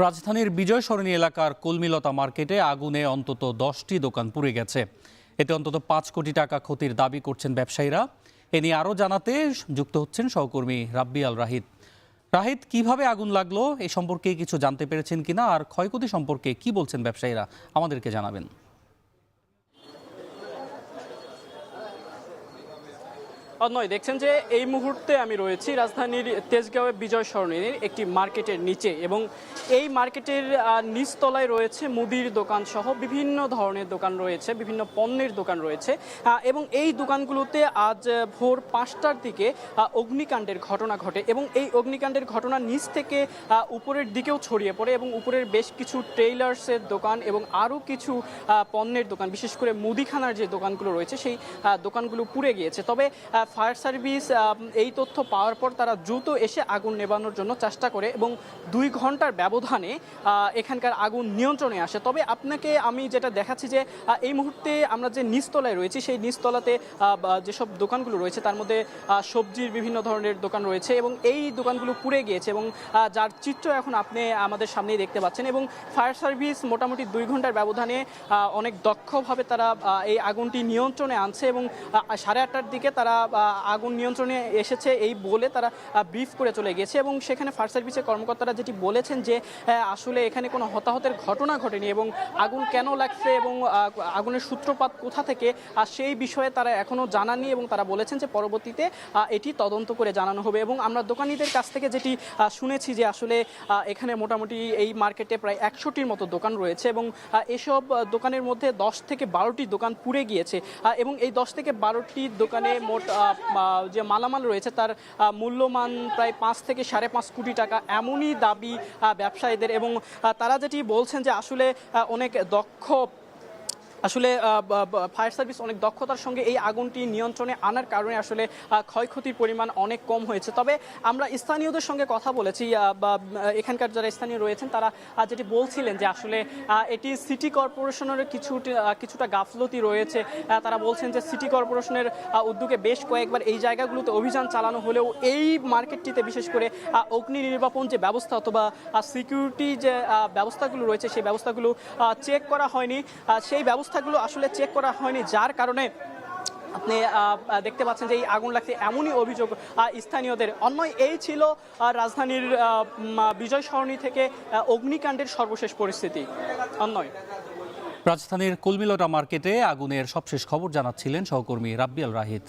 রাজধানীর বিজয় সরণি এলাকার কলমিলতা মার্কেটে আগুনে অন্তত 10টি দোকান পুড়ে গেছে। এতে অন্তত 5 কোটি টাকা ক্ষতির দাবি করছেন ব্যবসায়ীরা। এ নিয়ে আরও জানাতে যুক্ত হচ্ছেন সহকর্মী রাব্বি আল রাহিদ। রাহিদ, কিভাবে আগুন লাগলো এ সম্পর্কে কিছু জানতে পেরেছেন কিনা, আর ক্ষয়ক্ষতি সম্পর্কে কি বলছেন ব্যবসায়ীরা, আমাদেরকে জানাবেন। নয়, দেখছেন যে এই মুহূর্তে আমি রয়েছি রাজধানীর তেজগাঁওয়ে বিজয় সরণির একটি মার্কেটের নিচে, এবং এই মার্কেটের নিচতলায় রয়েছে মুদির দোকান সহ বিভিন্ন ধরনের দোকান রয়েছে, বিভিন্ন পণ্যের দোকান রয়েছে। এবং এই দোকানগুলোতে আজ ভোর 5টার দিকে অগ্নিকাণ্ডের ঘটনা ঘটে, এবং এই অগ্নিকাণ্ডের ঘটনা নিচ থেকে উপরের দিকেও ছড়িয়ে পড়ে, এবং উপরের বেশ কিছু ট্রেইলার্সের দোকান এবং আরও কিছু পণ্যের দোকান, বিশেষ করে মুদিখানার যে দোকানগুলো রয়েছে সেই দোকানগুলো পুড়ে গিয়েছে। তবে ফায়ার সার্ভিস এই তথ্য পাওয়ার পর তারা দ্রুত এসে আগুন নেভানোর জন্য চেষ্টা করে, এবং 2 ঘন্টার ব্যবধানে এখানকার আগুন নিয়ন্ত্রণে আসে। তবে আপনাকে আমি যেটা দেখাচ্ছি যে এই মুহূর্তে আমরা যে নিচতলায় রয়েছি সেই নিচতলাতে যেসব দোকানগুলো রয়েছে তার মধ্যে সবজির বিভিন্ন ধরনের দোকান রয়েছে, এবং এই দোকানগুলো পুড়ে গিয়েছে, এবং যার চিত্র এখন আপনি আমাদের সামনেই দেখতে পাচ্ছেন। এবং ফায়ার সার্ভিস মোটামুটি 2 ঘন্টার ব্যবধানে অনেক দক্ষভাবে তারা এই আগুনটি নিয়ন্ত্রণে আনছে, এবং 8:30টার দিকে তারা আগুন নিয়ন্ত্রণে এসেছে এই বলে তারা ব্রিফ করে চলে গেছে। এবং সেখানে ফায়ার সার্ভিসের কর্মকর্তারা যেটি বলেছেন যে আসলে এখানে কোনো হতাহতের ঘটনা ঘটেনি, এবং আগুন কেন লাগছে এবং আগুনের সূত্রপাত কোথা থেকে সেই বিষয়ে তারা এখনও জানাননি, এবং তারা বলেছেন যে পরবর্তীতে এটি তদন্ত করে জানানো হবে। এবং আমরা দোকানিদের কাছ থেকে যেটি শুনেছি যে আসলে এখানে মোটামুটি এই মার্কেটে প্রায় 100টির মতো দোকান রয়েছে, এবং এসব দোকানের মধ্যে 10 থেকে 12টি দোকান পুড়ে গিয়েছে, এবং এই 10 থেকে 12টি দোকানে মোট যে মালামাল রয়েছে তার মূল্যমান প্রায় 5 থেকে 5.5 কোটি টাকা, এমনই দাবি ব্যবসায়ীদের। এবং তারা যেটি বলছেন যে আসলে অনেক দক্ষ ফায়ার সার্ভিস অনেক দক্ষতার সঙ্গে এই আগুনটি নিয়ন্ত্রণে আনার কারণে আসলে ক্ষয়ক্ষতির পরিমাণ অনেক কম হয়েছে। তবে আমরা স্থানীয়দের সঙ্গে কথা বলেছি, বা এখানকার যারা স্থানীয় রয়েছেন তারা যেটি বলছিলেন যে আসলে এটি সিটি কর্পোরেশনের কিছুটা গাফলতি রয়েছে। তারা বলছেন যে সিটি কর্পোরেশনের উদ্যোগে বেশ কয়েকবার এই জায়গাগুলোতে অভিযান চালানো হলেও এই মার্কেটটিতে বিশেষ করে অগ্নি নির্বাপন যে ব্যবস্থা অথবা সিকিউরিটি যে ব্যবস্থাগুলো রয়েছে সেই ব্যবস্থাগুলো চেক করা হয়নি, সেই ব্যবস্থাগুলো আসলে চেক করা হয়নি, যার কারণে আপনি দেখতে পাচ্ছেন যে এই আগুন লাগছে, এমনই অভিযোগ স্থানীয়দের। অন্যয় এই ছিল রাজধানীর বিজয় সরণি থেকে অগ্নিকাণ্ডের সর্বশেষ পরিস্থিতি। অন্যয় রাজধানীর কলমিলতা মার্কেটে আগুনের সবশেষ খবর জানাচ্ছিলেন সহকর্মী রাব্বি আল রাহিদ।